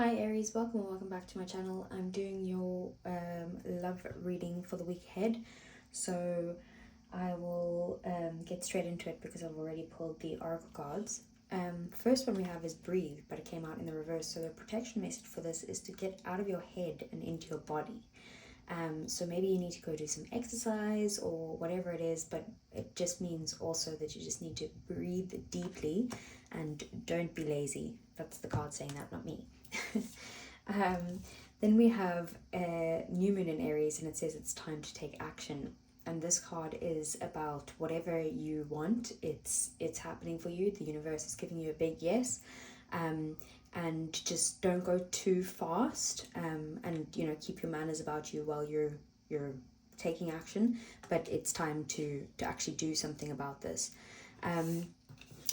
Hi Aries, welcome back to my channel. I'm doing your love reading for the week ahead. So I will get straight into it because I've already pulled the oracle cards. First one we have is breathe, but it came out in the reverse. So the protection message for this is to get out of your head and into your body. So maybe you need to go do some exercise or whatever it is, but it just means also that you just need to breathe deeply and don't be lazy. That's the card saying that, not me. Then we have a new moon in Aries, and it says it's time to take action. And this card is about whatever you want. It's happening for you. The universe is giving you a big yes. And just don't go too fast. And keep your manners about you while you're taking action. But it's time to actually do something about this.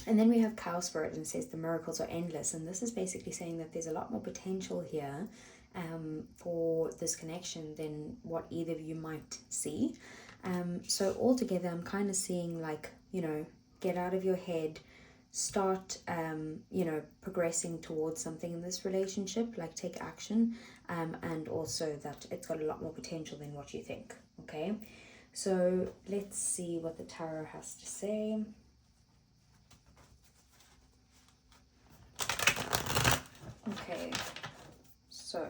And then we have Cow Spirit, and it says the miracles are endless. And this is basically saying that there's a lot more potential here for this connection than what either of you might see. So altogether, I'm kind of seeing get out of your head, start, progressing towards something in this relationship, like take action, and also that it's got a lot more potential than what you think, okay? So let's see what the tarot has to say. Okay, so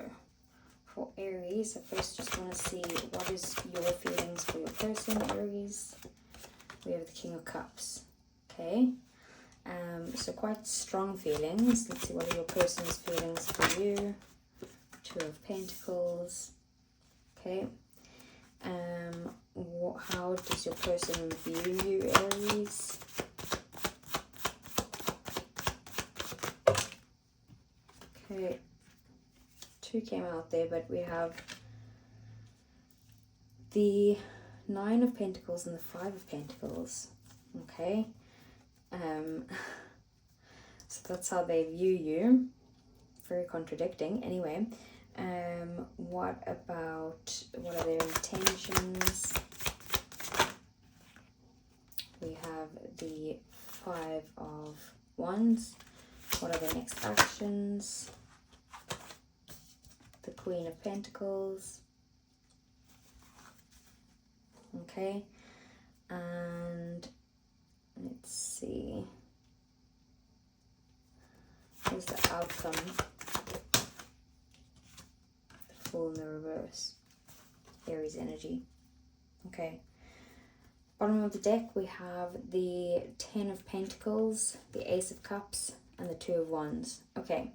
for Aries, I first just want to see what is your feelings for your person, Aries. We have the King of Cups, okay? So quite strong feelings. Let's see what are your person's feelings for you. Two of Pentacles, okay? How does your person view you, Aries? Okay, two came out there, but we have the Nine of Pentacles and the Five of Pentacles, okay? So that's how they view you. Very contradicting. Anyway, what are their intentions? We have the Five of Wands. What are the next actions? The Queen of Pentacles. Okay, and let's see. Here's the outcome. The Fool in the reverse. Aries energy. Okay. Bottom of the deck, we have the Ten of Pentacles, the Ace of Cups, and the Two of Wands. Okay.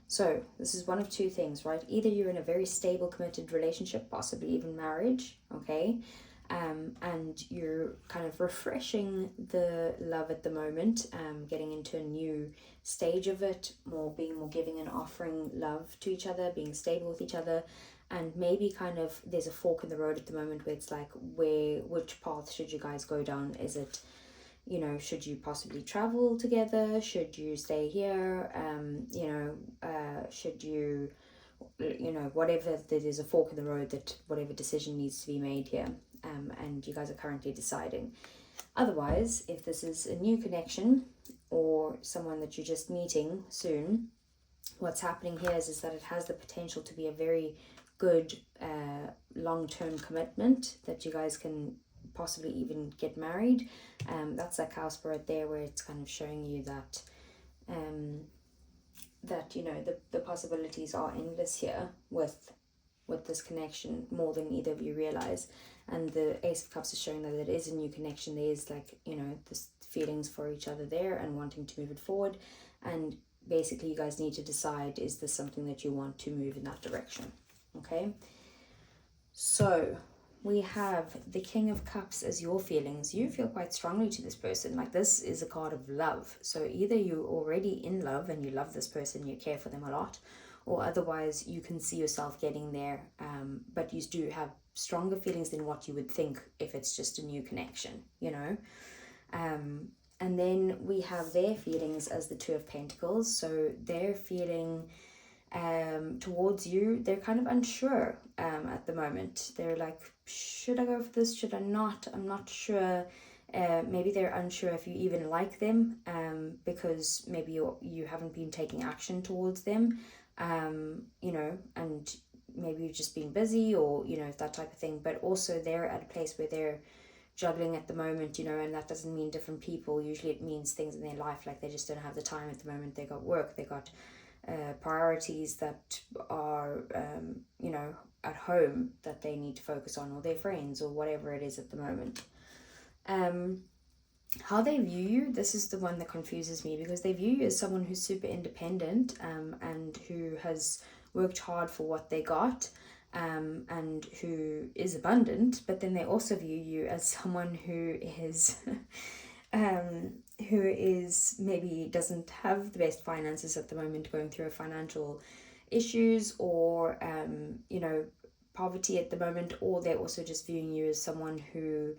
So this is one of two things, right? Either you're in a very stable, committed relationship, possibly even marriage, okay? And you're kind of refreshing the love at the moment, getting into a new stage of it, being more giving and offering love to each other, being stable with each other, and maybe kind of there's a fork in the road at the moment where it's like, which path should you guys go down? Is it, should you possibly travel together? Should you stay here? Should you, whatever, there's a fork in the road that whatever decision needs to be made here. And you guys are currently deciding. Otherwise, if this is a new connection or someone that you're just meeting soon, what's happening here is that it has the potential to be a very good long-term commitment that you guys can possibly even get married. That's that Cow Spirit there, where it's kind of showing you that the possibilities are endless here with this connection, more than either of you realize. And the Ace of Cups is showing that it is a new connection. There is this feelings for each other there and wanting to move it forward. And basically you guys need to decide, is this something that you want to move in that direction? Okay, so we have the King of Cups as your feelings. You feel quite strongly to this person. Like, this is a card of love. So either you're already in love and you love this person, you care for them a lot, or otherwise you can see yourself getting there, but you do have stronger feelings than what you would think if it's just a new connection, and then we have their feelings as the Two of Pentacles. So they're feeling towards you, they're kind of unsure at the moment. They're like, should I go for this? Should I not? I'm not sure. Maybe they're unsure if you even like them, because maybe you haven't been taking action towards them, you know, and maybe you've just been busy, or, you know, that type of thing. But also they're at a place where they're juggling at the moment, you know, and that doesn't mean different people. Usually it means things in their life, like they just don't have the time at the moment. They got work, they got priorities that are, you know, at home that they need to focus on, or their friends, or whatever it is at the moment. How they view you, this is the one that confuses me, because they view you as someone who's super independent, and who has worked hard for what they got, and who is abundant. But then they also view you as someone who is maybe doesn't have the best finances at the moment, going through financial issues, or you know, poverty at the moment. Or they're also just viewing you as someone who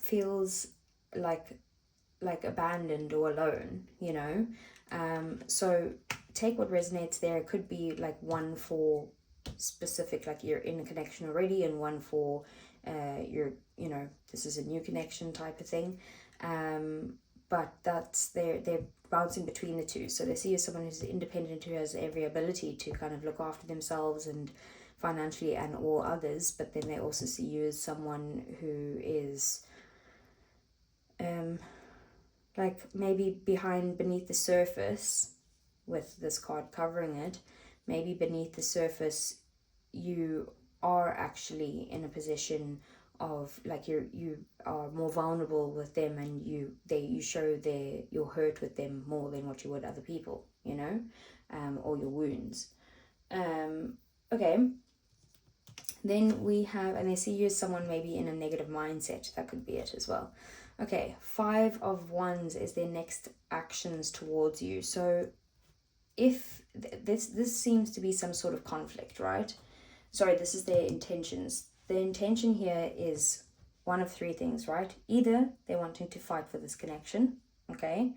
feels like abandoned or alone, you know. So take what resonates there. It could be like one for specific, like you're in a connection already, and one for you're, you know, this is a new connection type of thing. But that's they're bouncing between the two. So they see you as someone who's independent, who has every ability to kind of look after themselves and financially and all others. But then they also see you as someone who is like maybe beneath the surface, with this card covering it, maybe beneath the surface you are actually in a position of like you are more vulnerable with them, and you show your hurt with them more than what you would other people, you know, or your wounds. Okay, then we have, and they see you as someone maybe in a negative mindset. That could be it as well. Okay, 5 of Wands is their next actions towards you. So if this seems to be some sort of conflict, right? Sorry, this is their intentions. The intention here is one of 3 things, right? Either they're wanting to fight for this connection, okay?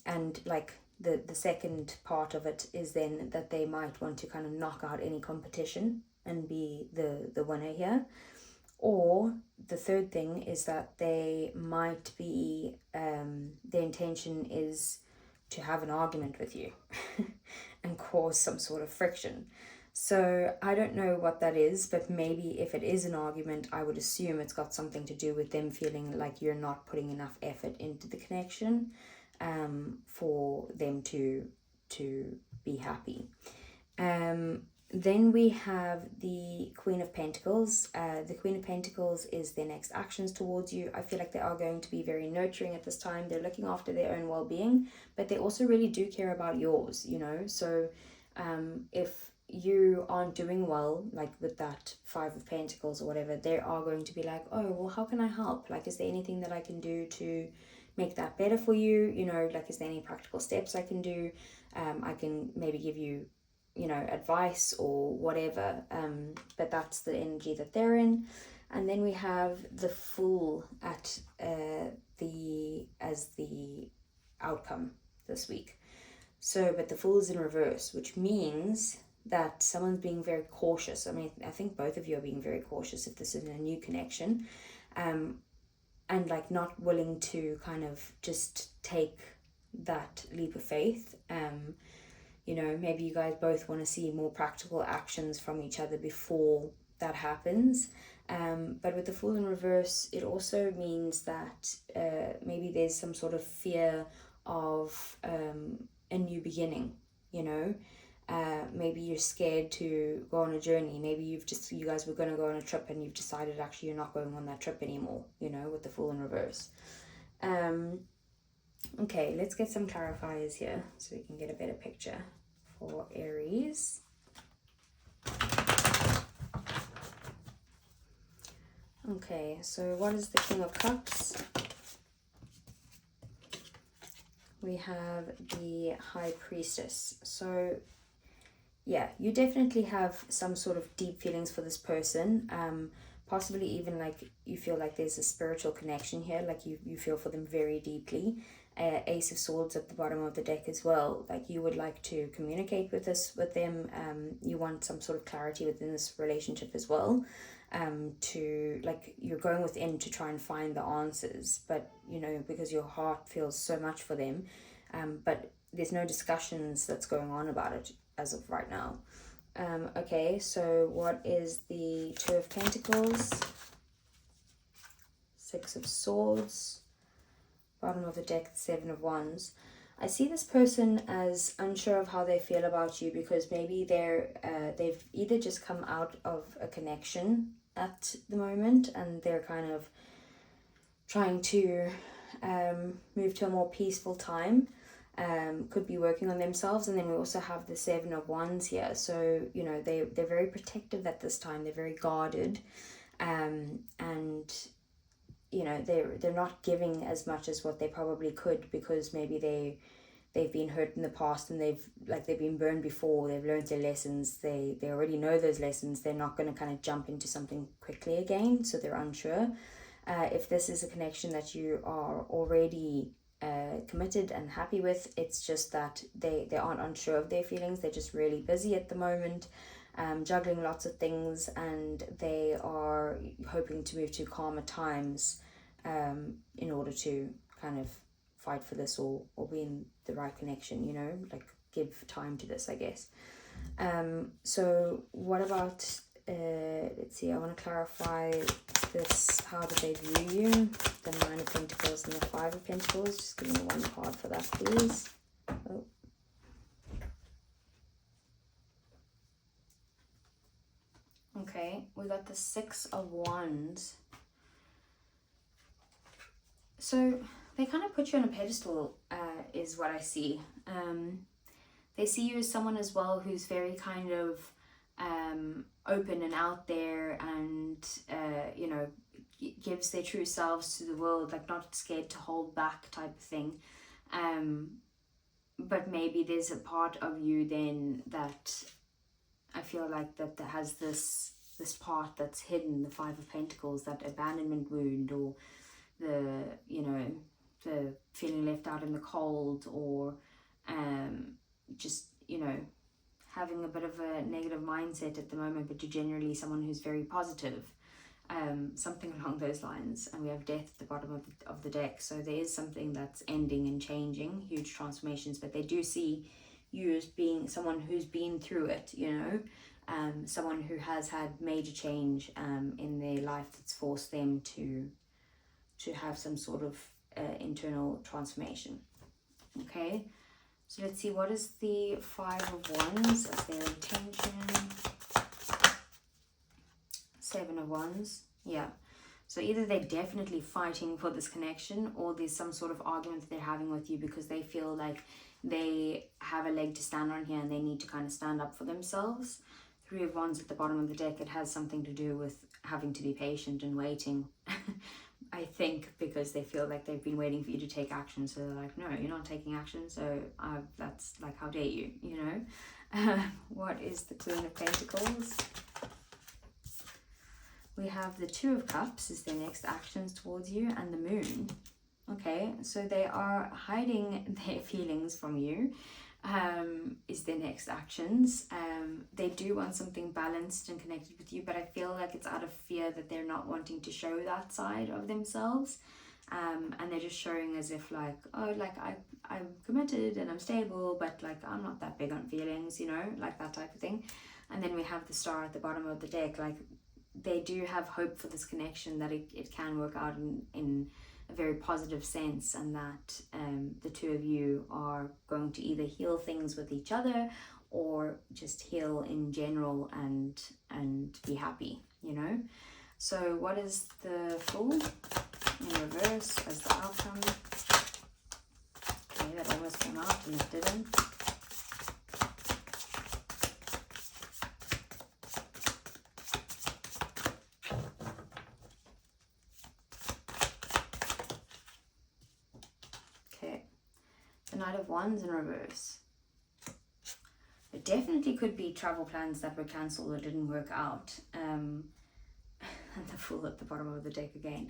And like the second part of it is then that they might want to kind of knock out any competition and be the winner here. Or the third thing is that they might be, their intention is to have an argument with you and cause some sort of friction. So I don't know what that is, but maybe if it is an argument, I would assume it's got something to do with them feeling like you're not putting enough effort into the connection, for them to be happy. Then we have the Queen of Pentacles. The Queen of Pentacles is their next actions towards you. I feel like they are going to be very nurturing at this time. They're looking after their own well-being, but they also really do care about yours, you know. So if you aren't doing well, like with that 5 of Pentacles or whatever, they are going to be like, oh, well, how can I help? Like, is there anything that I can do to make that better for you? You know, like, is there any practical steps I can do? I can maybe give you, you know, advice or whatever, but that's the energy that they're in. And then we have the Fool at as the outcome this week. So, but the Fool is in reverse, which means that someone's being very cautious. I mean, I think both of you are being very cautious if this is a new connection, and like not willing to kind of just take that leap of faith. You know, maybe you guys both want to see more practical actions from each other before that happens. But with the Fool in reverse, it also means that maybe there's some sort of fear of a new beginning, you know. Maybe you're scared to go on a journey. Maybe you guys were going to go on a trip and you've decided actually you're not going on that trip anymore, you know, with the Fool in reverse. Okay, let's get some clarifiers here so we can get a better picture for Aries. Okay, so what is the King of Cups? We have the High Priestess. So yeah, you definitely have some sort of deep feelings for this person. Possibly even like you feel like there's a spiritual connection here, like you feel for them very deeply. Ace of Swords at the bottom of the deck as well. Like you would like to communicate with them. You want some sort of clarity within this relationship as well. to, like, you're going within to try and find the answers, but you know, because your heart feels so much for them, but there's no discussions that's going on about it as of right now. Okay, so what is the Two of Pentacles, Six of Swords, bottom of the deck, Seven of Wands. I see this person as unsure of how they feel about you, because maybe they've either just come out of a connection at the moment and they're kind of trying to move to a more peaceful time. Could be working on themselves. And then we also have the Seven of Wands here, so you know, they're very protective at this time. They're very guarded, and you know, they're not giving as much as what they probably could, because maybe they've been hurt in the past and they've been burned before. They've learned their lessons. They already know those lessons. They're not going to kind of jump into something quickly again, so they're unsure. If this is a connection that you are already committed and happy with, it's just that they aren't unsure of their feelings. They're just really busy at the moment, juggling lots of things, and they are hoping to move to calmer times in order to kind of fight for this, or be in the right connection, you know, like give time to this, I guess. So what about let's see, I want to clarify this. How do they view you? The Nine of Pentacles and the Five of Pentacles. Just give me one card for that, please. Oh. Okay, we got the Six of Wands. So they kind of put you on a pedestal, is what I see. They see you as someone as well who's very kind of open and out there, and you know, gives their true selves to the world, like not scared to hold back type of thing. But maybe there's a part of you then that I feel like that has this part that's hidden, the Five of Pentacles, that abandonment wound, or the, you know, the feeling left out in the cold, or just, you know, having a bit of a negative mindset at the moment, but you're generally someone who's very positive, something along those lines. And we have Death at the bottom of the deck, so there is something that's ending and changing, huge transformations, but they do see you as being someone who's been through it, you know, someone who has had major change in their life that's forced them to have some sort of internal transformation. Okay, so let's see, what is the Five of Wands as their intention? Seven of Wands. Yeah, so either they're definitely fighting for this connection, or there's some sort of argument that they're having with you because they feel like they have a leg to stand on here and they need to kind of stand up for themselves. Three of Wands at the bottom of the deck, it has something to do with having to be patient and waiting. I think because they feel like they've been waiting for you to take action, so they're like, no, you're not taking action, so that's like, how dare you, you know. What is the Queen of Pentacles? We have the Two of Cups is their next actions towards you, and the Moon. Okay, so they are hiding their feelings from you, is their next actions. They do want something balanced and connected with you, but I feel like it's out of fear that they're not wanting to show that side of themselves. And they're just showing as if like, oh, like I'm committed and I'm stable, but like I'm not that big on feelings, you know, like that type of thing. And then we have the Star at the bottom of the deck. Like, they do have hope for this connection, that it can work out in a very positive sense, and that the two of you are going to either heal things with each other, or just heal in general and be happy, you know. So what is the Fool in reverse as the outcome? Okay, that almost came out and it didn't. Knight of Wands in reverse. It definitely could be travel plans that were cancelled or didn't work out. And the Fool at the bottom of the deck again.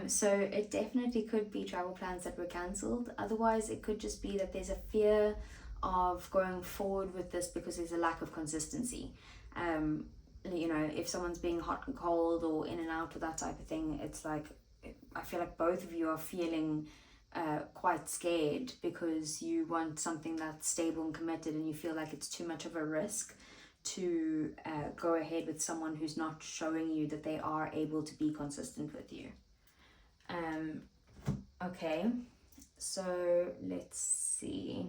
So it definitely could be travel plans that were cancelled. Otherwise, it could just be that there's a fear of going forward with this because there's a lack of consistency. you know, if someone's being hot and cold or in and out or that type of thing, it's like, I feel like both of you are feeling quite scared because you want something that's stable and committed, and you feel like it's too much of a risk to go ahead with someone who's not showing you that they are able to be consistent with you. Okay, so let's see.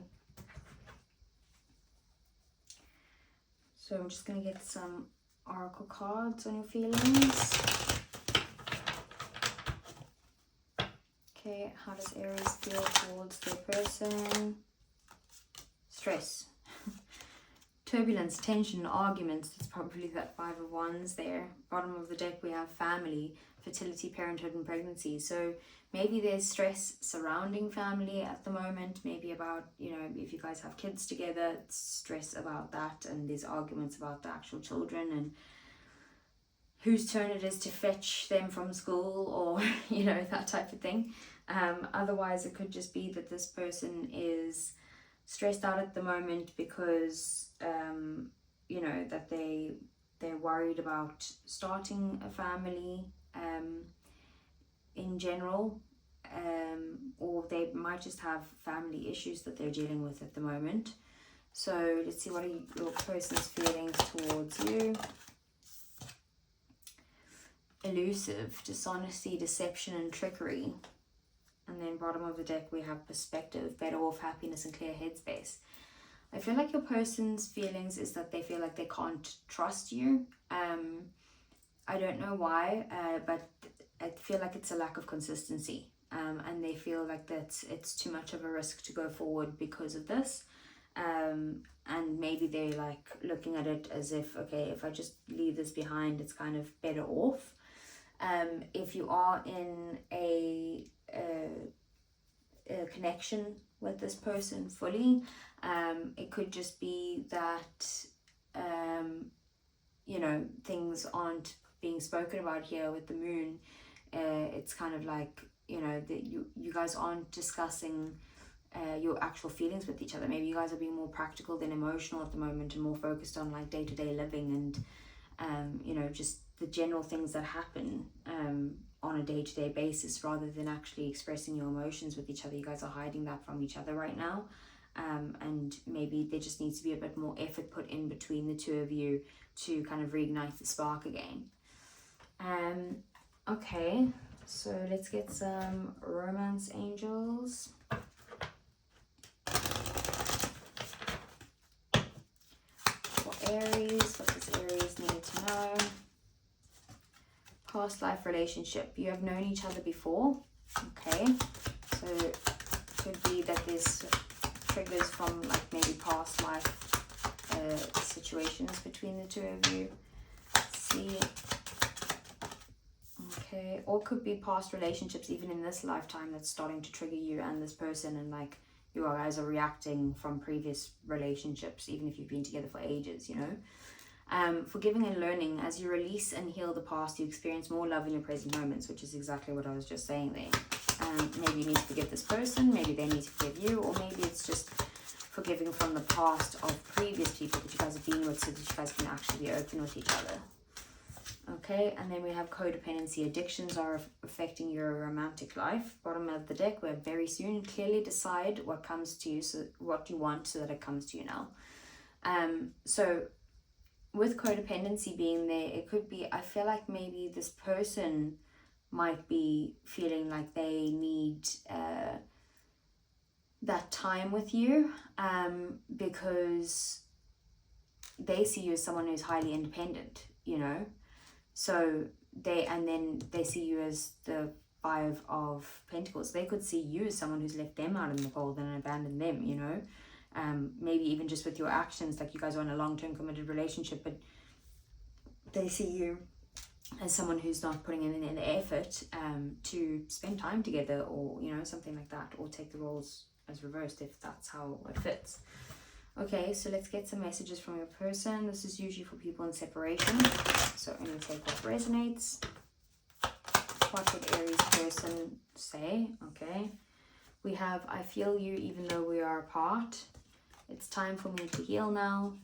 So I'm just going to get some oracle cards on your feelings. Okay, how does Aries feel towards their person? Stress. Turbulence, tension, arguments. That's probably that 5 of Wands there. Bottom of the deck we have family, fertility, parenthood and pregnancy. So maybe there's stress surrounding family at the moment. Maybe about, you know, if you guys have kids together, it's stress about that, and there's arguments about the actual children and whose turn it is to fetch them from school, or you know, that type of thing. Otherwise it could just be that this person is stressed out at the moment because you know, that they're worried about starting a family in general, or they might just have family issues that they're dealing with at the moment. So let's see, what are your person's feelings towards you? Elusive, dishonesty, deception and trickery. And then bottom of the deck we have perspective, better off, happiness and clear headspace. I feel like your person's feelings is that they feel like they can't trust you. I don't know why, but I feel like it's a lack of consistency, and they feel like that it's too much of a risk to go forward because of this. And maybe they're like looking at it as if, okay, if I just leave this behind, it's kind of better off. If you are in a connection with this person fully, it could just be that you know, things aren't being spoken about here with the moon. It's kind of like, you know, that you guys aren't discussing your actual feelings with each other. Maybe you guys are being more practical than emotional at the moment, and more focused on like day-to-day living and you know, just the general things that happen on a day-to-day basis, rather than actually expressing your emotions with each other. You guys are hiding that from each other right now, and maybe there just needs to be a bit more effort put in between the two of you to kind of reignite the spark again. Okay, so let's get some romance angels. For Aries, what does Aries need to know? Past life relationship. You have known each other before. Okay, so it could be that there's triggers from like maybe past life situations between the two of you. Let's see. Okay, or could be past relationships even in this lifetime that's starting to trigger you and this person, and like you guys are reacting from previous relationships, even if you've been together for ages, you know. Forgiving and learning. As you release and heal the past, you experience more love in your present moments, which is exactly what I was just saying there. Maybe you need to forgive this person, maybe they need to forgive you, or maybe it's just forgiving from the past of previous people that you guys have been with, so that you guys can actually be open with each other. Okay, and then we have codependency. Addictions are affecting your romantic life. Bottom of the deck, we're very soon. Clearly decide what comes to you, so what you want, so that it comes to you now. So with codependency being there, it could be, I feel like maybe this person might be feeling like they need that time with you, because they see you as someone who's highly independent, you know. So they see you as the 5 of Pentacles. They could see you as someone who's left them out in the cold and abandoned them, you know. Maybe even just with your actions, like you guys are in a long-term committed relationship, but they see you as someone who's not putting in the effort to spend time together, or you know, something like that, or take the roles as reversed if that's how it fits. Okay, so let's get some messages from your person. This is usually for people in separation, so I'm going to take what resonates. What would Aries person say? Okay, we have, I feel you even though we are apart. It's time for me to heal now.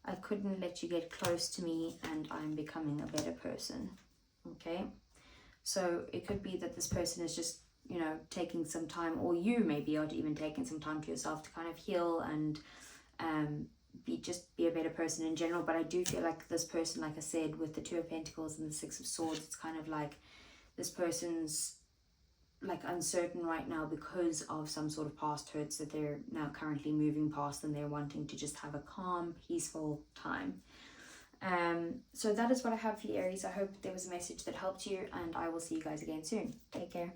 I couldn't let you get close to me, and I'm becoming a better person. Okay, so it could be that this person is just, you know, taking some time, or you maybe are even taking some time to yourself to kind of heal and be a better person in general. But I do feel like this person, like I said, with the Two of Pentacles and the Six of Swords, it's kind of like this person's like uncertain right now because of some sort of past hurts that they're now currently moving past, and they're wanting to just have a calm, peaceful time. So that is what I have for you, Aries. I hope there was a message that helped you, and I will see you guys again soon. Take care.